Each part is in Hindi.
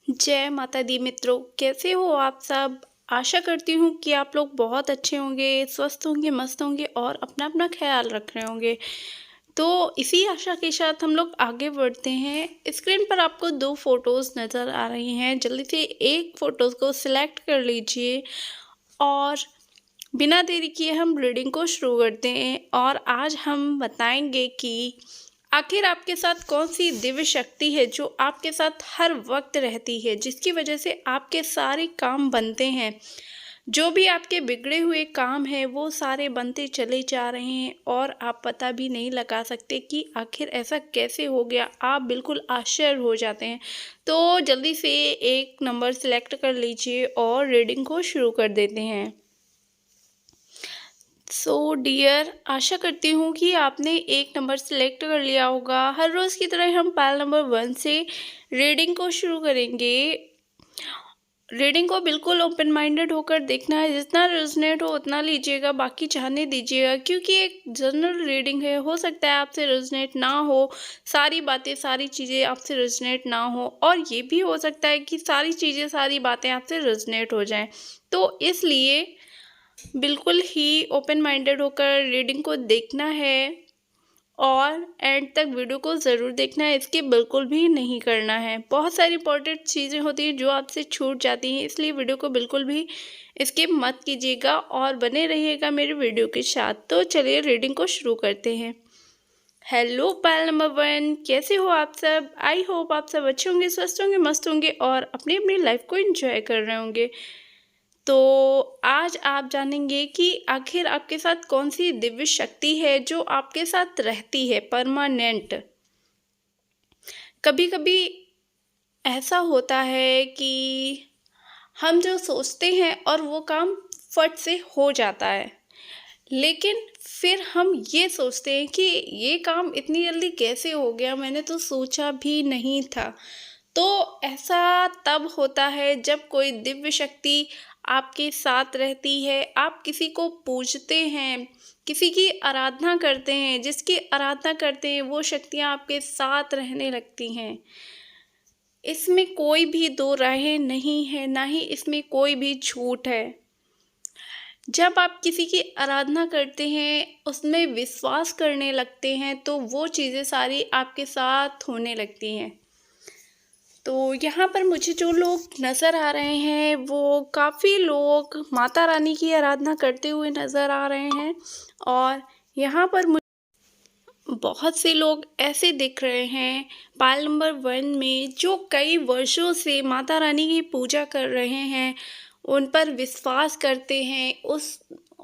जय माता दी मित्रों, कैसे हो आप सब? आशा करती हूँ कि आप लोग बहुत अच्छे होंगे, स्वस्थ होंगे, मस्त होंगे और अपना-अपना ख़्याल रख रहे होंगे। तो इसी आशा के साथ हम लोग आगे बढ़ते हैं। स्क्रीन पर आपको 2 फ़ोटोज़ नज़र आ रही हैं। जल्दी से एक फ़ोटोज़ को सिलेक्ट कर लीजिए और बिना देरी किए हम रीडिंग को शुरू करते हैं। और आज हम बताएँगे कि आखिर आपके साथ कौन-सी दिव्य शक्ति है जो आपके साथ हर वक़्त रहती है, जिसकी वजह से आपके सारे काम बनते हैं। जो भी आपके बिगड़े हुए काम हैं, वो सारे बनते चले जा रहे हैं और आप पता भी नहीं लगा सकते कि आखिर ऐसा कैसे हो गया। आप बिल्कुल आश्चर्य हो जाते हैं। तो जल्दी से एक नंबर सेलेक्ट कर लीजिए और रीडिंग को शुरू कर देते हैं। सो डियर, आशा करती हूँ कि आपने एक नंबर सेलेक्ट कर लिया होगा। हर रोज़ की तरह हम पायल नंबर 1 से रीडिंग को शुरू करेंगे। रीडिंग को बिल्कुल ओपन माइंडेड होकर देखना है, जितना रेजोनेट हो उतना लीजिएगा, बाकी चाहने दीजिएगा, क्योंकि एक जनरल रीडिंग है। हो सकता है आपसे रेजोनेट ना हो, सारी बातें सारी चीज़ें आपसे रेजोनेट ना हो, और ये भी हो सकता है कि सारी चीज़ें सारी बातें आपसे रेजोनेट हो जाएं। तो इसलिए बिल्कुल ही ओपन माइंडेड होकर रीडिंग को देखना है और एंड तक वीडियो को ज़रूर देखना है, इसके बिल्कुल भी नहीं करना है। बहुत सारी इंपॉर्टेंट चीज़ें होती हैं जो आपसे छूट जाती हैं, इसलिए वीडियो को बिल्कुल भी स्किप मत कीजिएगा और बने रहिएगा मेरे वीडियो के साथ। तो चलिए रीडिंग को शुरू करते हैं। हेलो पायल नंबर 1, कैसे हो आप सब? आई होप आप सब अच्छे होंगे, स्वस्थ होंगे, मस्त होंगे और अपनी अपनी लाइफ को एंजॉय कर रहे होंगे। तो आज आप जानेंगे कि आखिर आपके साथ कौन-सी दिव्य शक्ति है जो आपके साथ रहती है परमानेंट। कभी-कभी ऐसा होता है कि हम जो सोचते हैं और वो काम फट से हो जाता है, लेकिन फिर हम ये सोचते हैं कि ये काम इतनी जल्दी कैसे हो गया, मैंने तो सोचा भी नहीं था। तो ऐसा तब होता है जब कोई दिव्य शक्ति आपके साथ रहती है। आप किसी को पूजते हैं, किसी की आराधना करते हैं, जिसकी आराधना करते हैं वो शक्तियाँ आपके साथ रहने लगती हैं। इसमें कोई भी दो राहें नहीं है, ना ही इसमें कोई भी झूठ है। जब आप किसी की आराधना करते हैं, उसमें विश्वास करने लगते हैं, तो वो चीज़ें सारी आपके साथ होने लगती हैं। तो यहाँ पर मुझे जो लोग नज़र आ रहे हैं, वो काफ़ी लोग माता रानी की आराधना करते हुए नज़र आ रहे हैं। और यहाँ पर बहुत से लोग ऐसे दिख रहे हैं पाल नंबर 1 में, जो कई वर्षों से माता रानी की पूजा कर रहे हैं, उन पर विश्वास करते हैं,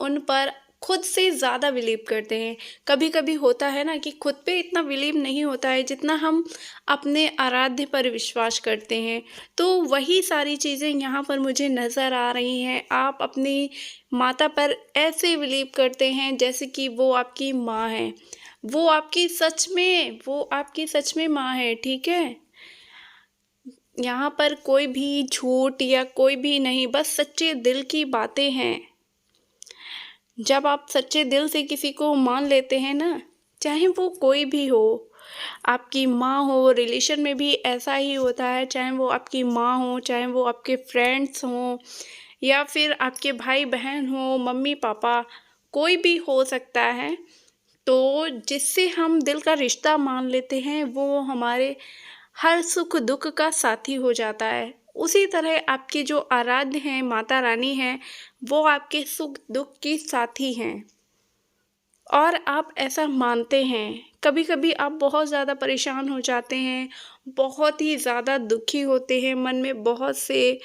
उन पर खुद से ज़्यादा बिलीव करते हैं। कभी-कभी होता है ना कि खुद पे इतना बिलीव नहीं होता है जितना हम अपने आराध्य पर विश्वास करते हैं। तो वही सारी चीज़ें यहाँ पर मुझे नज़र आ रही हैं। आप अपनी माता पर ऐसे बिलीव करते हैं जैसे कि वो आपकी माँ है। वो आपकी सच में माँ है, ठीक है? यहाँ पर कोई भी झूठ या कोई भी नहीं, बस सच्चे दिल की बातें हैं। जब आप सच्चे दिल से किसी को मान लेते हैं ना, चाहे वो कोई भी हो, आपकी माँ हो, रिलेशन में भी ऐसा ही होता है, चाहे वो आपकी माँ हो, चाहे वो आपके फ्रेंड्स हों या फिर आपके भाई-बहन हों, मम्मी-पापा, कोई भी हो सकता है। तो जिससे हम दिल का रिश्ता मान लेते हैं, वो हमारे हर सुख-दुःख का साथी हो जाता है। उसी तरह आपकी जो आराध्य हैं, माता रानी हैं, वो आपके सुख-दुःख की साथी हैं और आप ऐसा मानते हैं। कभी-कभी आप बहुत ज़्यादा परेशान हो जाते हैं, बहुत ही ज़्यादा दुखी होते हैं, मन में बहुत से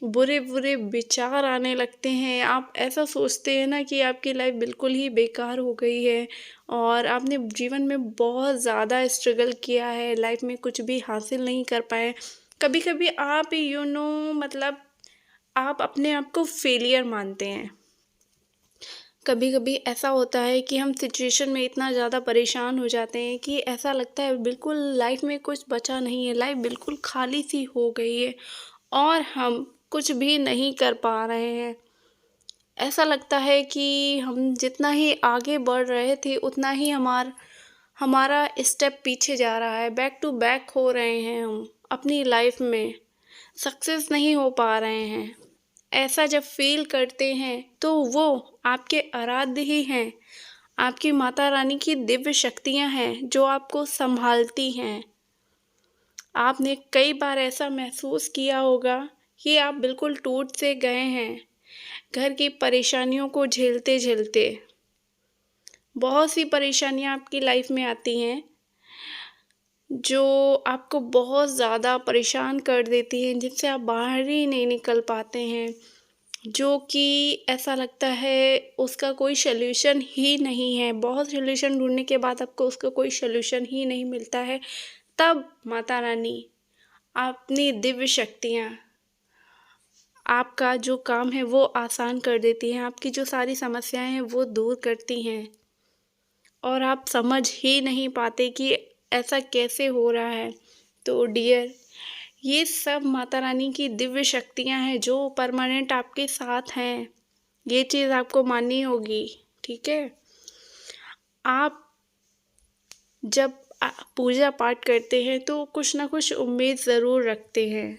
बुरे-बुरे विचार आने लगते हैं। आप ऐसा सोचते हैं ना कि आपकी लाइफ़ बिल्कुल ही बेकार हो गई है और आपने जीवन में बहुत ज़्यादा स्ट्रगल किया है, लाइफ़ में कुछ भी हासिल नहीं कर पाए। कभी-कभी आप मतलब आप अपने आप को फेलियर मानते हैं। कभी-कभी ऐसा होता है कि हम सिचुएशन में इतना ज़्यादा परेशान हो जाते हैं कि ऐसा लगता है बिल्कुल लाइफ़ में कुछ बचा नहीं है, लाइफ़ बिल्कुल खाली-सी हो गई है और हम कुछ भी नहीं कर पा रहे हैं। ऐसा लगता है कि हम जितना ही आगे बढ़ रहे थे, उतना ही हमारा स्टेप पीछे जा रहा है, बैक टू बैक हो रहे हैं हम अपनी लाइफ़ में। सक्सेस नहीं हो पा रहे हैं, ऐसा जब फील करते हैं तो वो आपके आराध्य ही हैं, आपकी माता रानी की दिव्य शक्तियाँ हैं जो आपको संभालती हैं। आपने कई बार ऐसा महसूस किया होगा कि आप बिल्कुल टूट से गए हैं, घर की परेशानियों को झेलते-झेलते। बहुत सी परेशानियाँ आपकी लाइफ में आती हैं, जो आपको बहुत ज़्यादा परेशान कर देती हैं, जिनसे आप बाहर ही नहीं निकल पाते हैं, जो कि ऐसा लगता है उसका कोई सॉल्यूशन ही नहीं है। बहुत सॉल्यूशन ढूँढने के बाद आपको उसका कोई सॉल्यूशन ही नहीं मिलता है। तब माता रानी अपनी दिव्य शक्तियाँ आपका जो काम है वो आसान कर देती हैं, आपकी जो सारी समस्याएँ हैं वो दूर करती हैं और आप समझ ही नहीं पाते कि ऐसा कैसे हो रहा है। तो डियर, ये सब माता रानी की दिव्य शक्तियाँ हैं जो परमानेंट आपके साथ हैं। ये चीज़ आपको माननी होगी, ठीक है? आप जब पूजा पाठ करते हैं तो कुछ ना कुछ उम्मीद ज़रूर रखते हैं।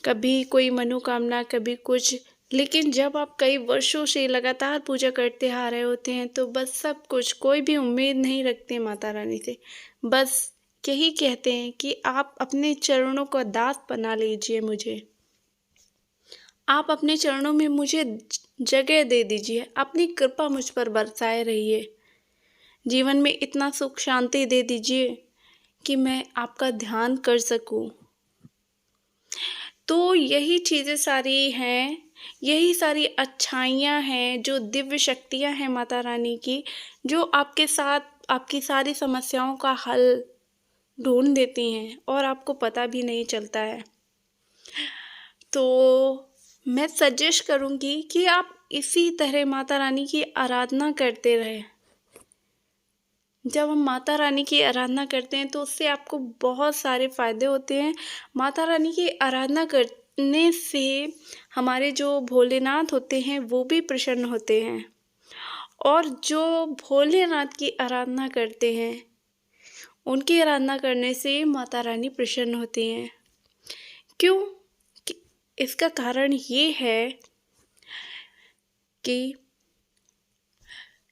कभी कोई मनोकामना, कभी कुछ, लेकिन जब आप कई वर्षों से लगातार पूजा करते आ रहे होते हैं तो बस सब कुछ, कोई भी उम्मीद नहीं रखते माता रानी से। बस यही कहते हैं कि आप अपने चरणों का दास बना लीजिए मुझे। आप अपने चरणों में मुझे जगह दे दीजिए, अपनी कृपा मुझ पर बरसाए रहिए। जीवन में इतना सुख शांति दे दीजिए कि मैं आपका ध्यान कर सकूं। तो यही चीज़ें सारी हैं, यही सारी अच्छाइयाँ हैं, जो दिव्य शक्तियाँ हैं माता रानी की, जो आपके साथ आपकी सारी समस्याओं का हल ढूँढ देती हैं और आपको पता भी नहीं चलता है। तो मैं सजेस्ट करूँगी कि आप इसी तरह माता रानी की आराधना करते रहें। जब हम माता रानी की आराधना करते हैं तो उससे आपको बहुत सारे फ़ायदे होते हैं। माता रानी की आराधना करने से हमारे जो भोलेनाथ होते हैं वो भी प्रसन्न होते हैं, और जो भोलेनाथ की आराधना करते हैं उनकी आराधना करने से माता रानी प्रसन्न होती हैं। क्यों? इसका कारण ये है कि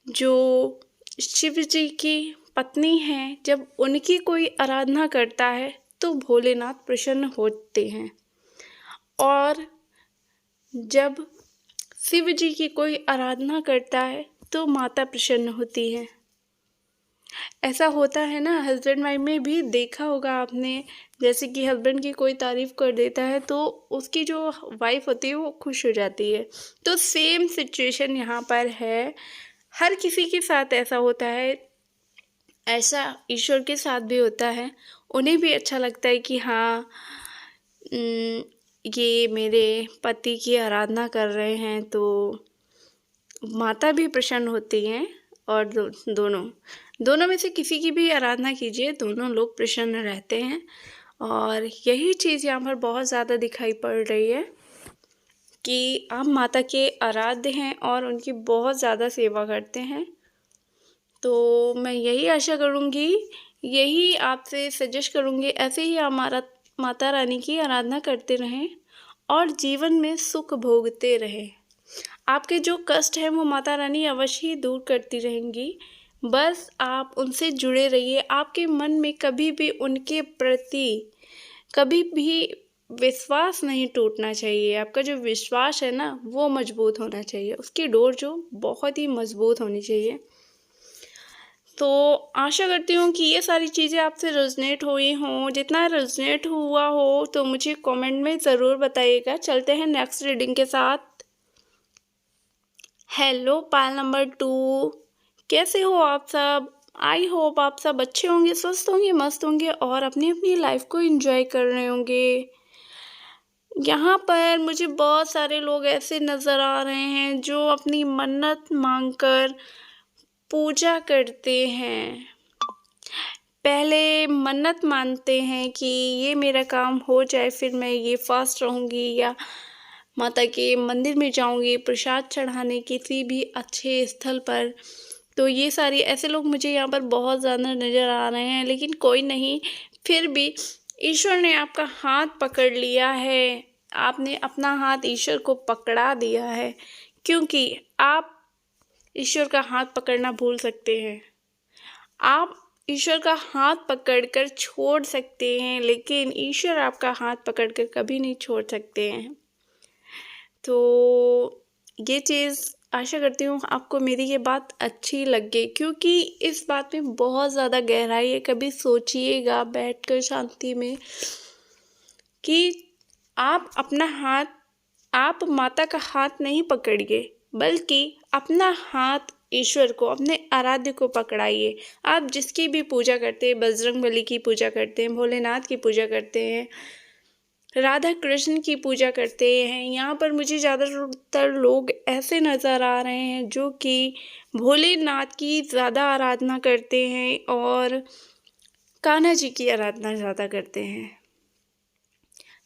जो शिव जी की पत्नी हैं, जब उनकी कोई आराधना करता है तो भोलेनाथ प्रसन्न होते हैं, और जब शिव जी की कोई आराधना करता है तो माता प्रसन्न होती है। ऐसा होता है ना, हस्बैंड वाइफ में भी देखा होगा आपने, जैसे कि हस्बैंड की कोई तारीफ़ कर देता है तो उसकी जो वाइफ होती है वो खुश हो जाती है। तो सेम सिचुएशन यहाँ पर है, हर किसी के साथ ऐसा होता है, ऐसा ईश्वर के साथ भी होता है। उन्हें भी अच्छा लगता है कि हाँ, ये मेरे पति की आराधना कर रहे हैं, तो माता भी प्रसन्न होती हैं, और दोनों में से किसी की भी आराधना कीजिए, दोनों लोग प्रसन्न रहते हैं। और यही चीज़ यहाँ पर बहुत ज़्यादा दिखाई पड़ रही है कि आप माता के आराध्य हैं और उनकी बहुत ज़्यादा सेवा करते हैं। तो मैं यही आशा करूँगी, यही आपसे सजेस्ट करूँगी, ऐसे ही हमारा माता रानी की आराधना करते रहें और जीवन में सुख भोगते रहें। आपके जो कष्ट हैं वो माता रानी अवश्य ही दूर करती रहेंगी। बस आप उनसे जुड़े रहिए। आपके मन में कभी भी उनके प्रति कभी भी विश्वास नहीं टूटना चाहिए। आपका जो विश्वास है ना, वो मजबूत होना चाहिए, उसकी डोर जो बहुत ही मजबूत होनी चाहिए। तो आशा करती हूँ कि ये सारी चीज़ें आपसे रेजोनेट हुई हों। जितना रेजोनेट हुआ हो तो मुझे कमेंट में ज़रूर बताइएगा। चलते हैं नेक्स्ट रीडिंग के साथ। हेलो पाल नंबर 2, कैसे हो आप सब? आई होप आप सब अच्छे होंगे, स्वस्थ होंगे, मस्त होंगे और अपनी अपनी लाइफ को एंजॉय कर रहे होंगे। यहाँ पर मुझे बहुत सारे लोग ऐसे नज़र आ रहे हैं जो अपनी मन्नत मांगकर पूजा करते हैं। पहले मन्नत मानते हैं कि ये मेरा काम हो जाए, फिर मैं ये फास्ट रहूँगी या माता के मंदिर में जाऊँगी प्रसाद चढ़ाने किसी भी अच्छे स्थल पर। तो ये सारी ऐसे लोग मुझे यहाँ पर बहुत ज़्यादा नज़र आ रहे हैं, लेकिन कोई नहीं, फिर भी ईश्वर ने आपका हाथ पकड़ लिया है, आपने अपना हाथ ईश्वर को पकड़ा दिया है, क्योंकि आप ईश्वर का हाथ पकड़ना भूल सकते हैं। आप ईश्वर का हाथ पकड़कर छोड़ सकते हैं, लेकिन ईश्वर आपका हाथ पकड़कर कभी नहीं छोड़ सकते हैं। तो ये चीज़ आशा करती हूँ आपको मेरी ये बात अच्छी लगे, क्योंकि इस बात में बहुत ज़्यादा गहराई है। कभी सोचिएगा बैठकर शांति में कि आप अपना हाथ, आप माता का हाथ नहीं पकड़िए, बल्कि अपना हाथ ईश्वर को, अपने आराध्य को पकड़ाइए। आप जिसकी भी पूजा करते हैं, बजरंगबली की पूजा करते हैं, भोलेनाथ की पूजा करते हैं, राधा कृष्ण की पूजा करते हैं। यहाँ पर मुझे ज़्यादातर लोग ऐसे नज़र आ रहे हैं जो कि भोलेनाथ की ज़्यादा आराधना करते हैं और कान्हा जी की आराधना ज़्यादा करते हैं।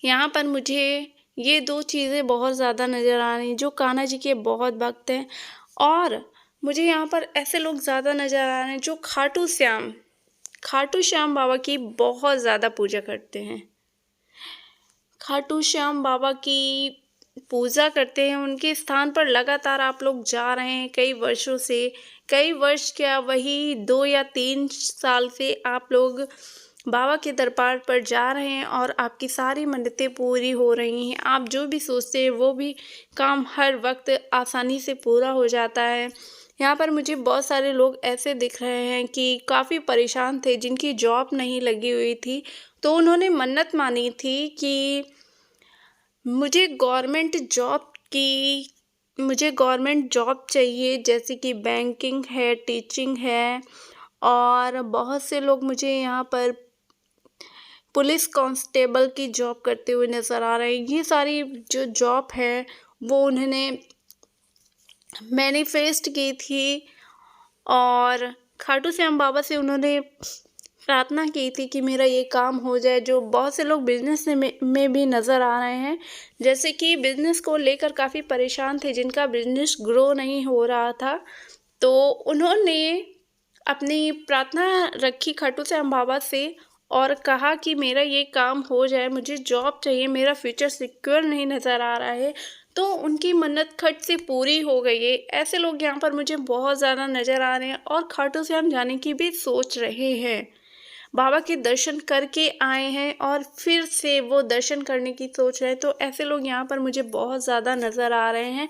यहाँ पर मुझे ये दो चीज़ें बहुत ज़्यादा नज़र आ रही हैं, जो कान्हा जी के बहुत भक्त हैं। और मुझे यहाँ पर ऐसे लोग ज़्यादा नज़र आ रहे हैं जो खाटू श्याम बाबा की बहुत ज़्यादा पूजा करते हैं। खाटू श्याम बाबा की पूजा करते हैं, उनके स्थान पर लगातार आप लोग जा रहे हैं कई वर्षों से। कई वर्ष क्या, वही 2 या 3 साल से आप लोग बाबा के दरबार पर जा रहे हैं और आपकी सारी मन्नतें पूरी हो रही हैं। आप जो भी सोचते हैं वो भी काम हर वक्त आसानी से पूरा हो जाता है। यहाँ पर मुझे बहुत सारे लोग ऐसे दिख रहे हैं कि काफ़ी परेशान थे, जिनकी जॉब नहीं लगी हुई थी, तो उन्होंने मन्नत मानी थी कि मुझे गवर्नमेंट जॉब चाहिए, जैसे कि बैंकिंग है, टीचिंग है। और बहुत से लोग मुझे यहाँ पर पुलिस कांस्टेबल की जॉब करते हुए नज़र आ रहे हैं। ये सारी जो जॉब है वो उन्होंने मैनिफेस्ट की थी और खाटू श्याम बाबा से उन्होंने प्रार्थना की थी कि मेरा ये काम हो जाए। जो बहुत से लोग बिजनेस में भी नज़र आ रहे हैं, जैसे कि बिजनेस को लेकर काफ़ी परेशान थे, जिनका बिजनेस ग्रो नहीं हो रहा था, तो उन्होंने अपनी प्रार्थना रखी खाटू श्याम बाबा से और कहा कि मेरा ये काम हो जाए, मुझे जॉब चाहिए, मेरा फ्यूचर सिक्योर नहीं नज़र आ रहा है। तो उनकी मन्नत खट से पूरी हो गई है। ऐसे लोग यहाँ पर मुझे बहुत ज़्यादा नज़र आ रहे हैं और खाटू श्याम जाने की भी सोच रहे हैं। बाबा के दर्शन करके आए हैं और फिर से वो दर्शन करने की सोच रहे हैं। तो ऐसे लोग यहाँ पर मुझे बहुत ज़्यादा नज़र आ रहे हैं।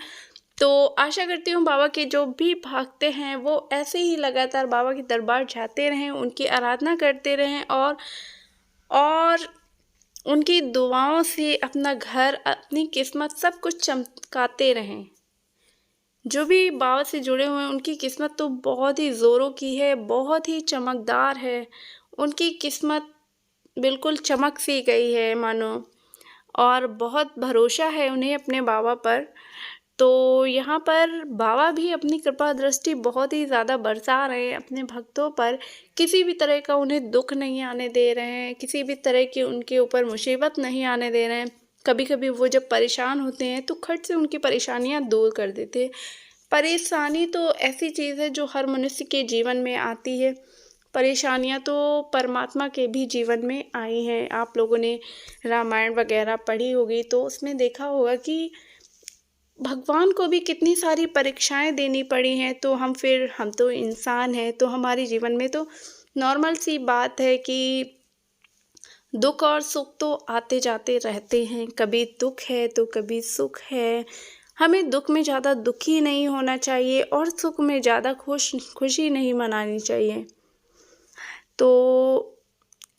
तो आशा करती हूँ बाबा के जो भी भक्त हैं वो ऐसे ही लगातार बाबा के दरबार जाते रहें, उनकी आराधना करते रहें और उनकी दुआओं से अपना घर, अपनी किस्मत सब कुछ चमकाते रहें। जो भी बाबा से जुड़े हुए हैं उनकी किस्मत तो बहुत ही ज़ोरों की है, बहुत ही चमकदार है। उनकी किस्मत बिल्कुल चमक सी गई है मानो, और बहुत भरोसा है उन्हें अपने बाबा पर। तो यहाँ पर बाबा भी अपनी कृपा दृष्टि बहुत ही ज़्यादा बरसा रहे हैं अपने भक्तों पर। किसी भी तरह का उन्हें दुख नहीं आने दे रहे हैं, किसी भी तरह की उनके ऊपर मुसीबत नहीं आने दे रहे हैं। कभी कभी वो जब परेशान होते हैं तो खट से उनकी परेशानियाँ दूर कर देते हैं। परेशानी तो ऐसी चीज़ है जो हर मनुष्य के जीवन में आती है। परेशानियाँ तो परमात्मा के भी जीवन में आई हैं। आप लोगों ने रामायण वगैरह पढ़ी होगी तो उसमें देखा होगा कि भगवान को भी कितनी सारी परीक्षाएं देनी पड़ी हैं। तो हम तो इंसान हैं, तो हमारे जीवन में तो नॉर्मल सी बात है कि दुख और सुख तो आते जाते रहते हैं। कभी दुख है तो कभी सुख है। हमें दुख में ज़्यादा दुखी नहीं होना चाहिए और सुख में ज़्यादा खुशी नहीं मनानी चाहिए। तो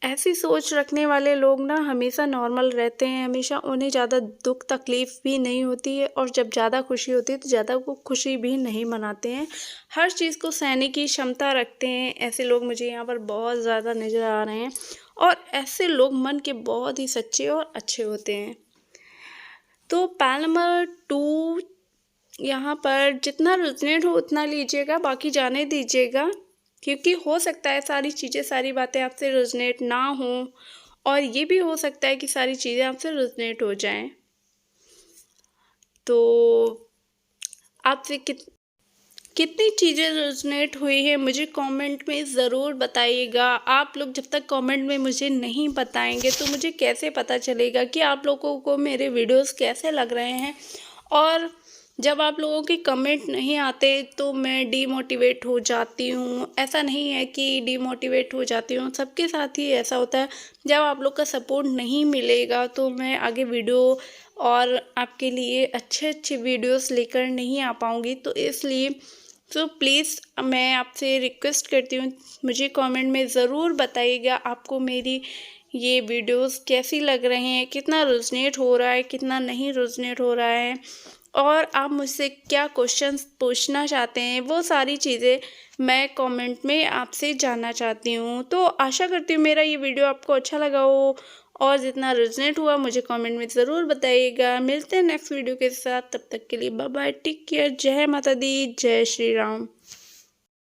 ऐसी सोच रखने वाले लोग ना हमेशा नॉर्मल रहते हैं, हमेशा उन्हें ज़्यादा दुख तकलीफ़ भी नहीं होती है, और जब ज़्यादा खुशी होती है तो ज़्यादा वो खुशी भी नहीं मनाते हैं। हर चीज़ को सहने की क्षमता रखते हैं। ऐसे लोग मुझे यहाँ पर बहुत ज़्यादा नज़र आ रहे हैं, और ऐसे लोग मन के बहुत ही सच्चे और अच्छे होते हैं। तो पैल नंबर 2 यहाँ पर जितना रेजोनेट हो उतना लीजिएगा, बाकी जाने दीजिएगा, क्योंकि हो सकता है सारी चीज़ें, सारी बातें आपसे रेजोनेट ना हों, और ये भी हो सकता है कि सारी चीज़ें आपसे रेजोनेट हो जाएं। तो आपसे कितनी चीज़ें रेजोनेट हुई है मुझे कमेंट में ज़रूर बताइएगा। आप लोग जब तक कमेंट में मुझे नहीं बताएंगे तो मुझे कैसे पता चलेगा कि आप लोगों को मेरे वीडियोस कैसे लग रहे हैं। और जब आप लोगों के कमेंट नहीं आते तो मैं डीमोटिवेट हो जाती हूँ। ऐसा नहीं है कि डीमोटिवेट हो जाती हूँ, सबके साथ ही ऐसा होता है। जब आप लोग का सपोर्ट नहीं मिलेगा तो मैं आगे वीडियो और आपके लिए अच्छे अच्छे वीडियोस लेकर नहीं आ पाऊँगी। तो इसलिए तो प्लीज़ मैं आपसे रिक्वेस्ट करती हूँ, मुझे कमेंट में ज़रूर बताइएगा आपको मेरी ये वीडियोस कैसी लग रही हैं, कितना रेजोनेट हो रहा है, कितना नहीं रेजोनेट हो रहा है, और आप मुझसे क्या क्वेश्चंस पूछना चाहते हैं, वो सारी चीज़ें मैं कमेंट में आपसे जानना चाहती हूँ। तो आशा करती हूँ मेरा ये वीडियो आपको अच्छा लगा हो, और जितना रेजोनेट हुआ मुझे कमेंट में ज़रूर बताइएगा। मिलते हैं नेक्स्ट वीडियो के साथ, तब तक के लिए बाय बाय, टेक केयर, जय माता दी, जय श्री राम।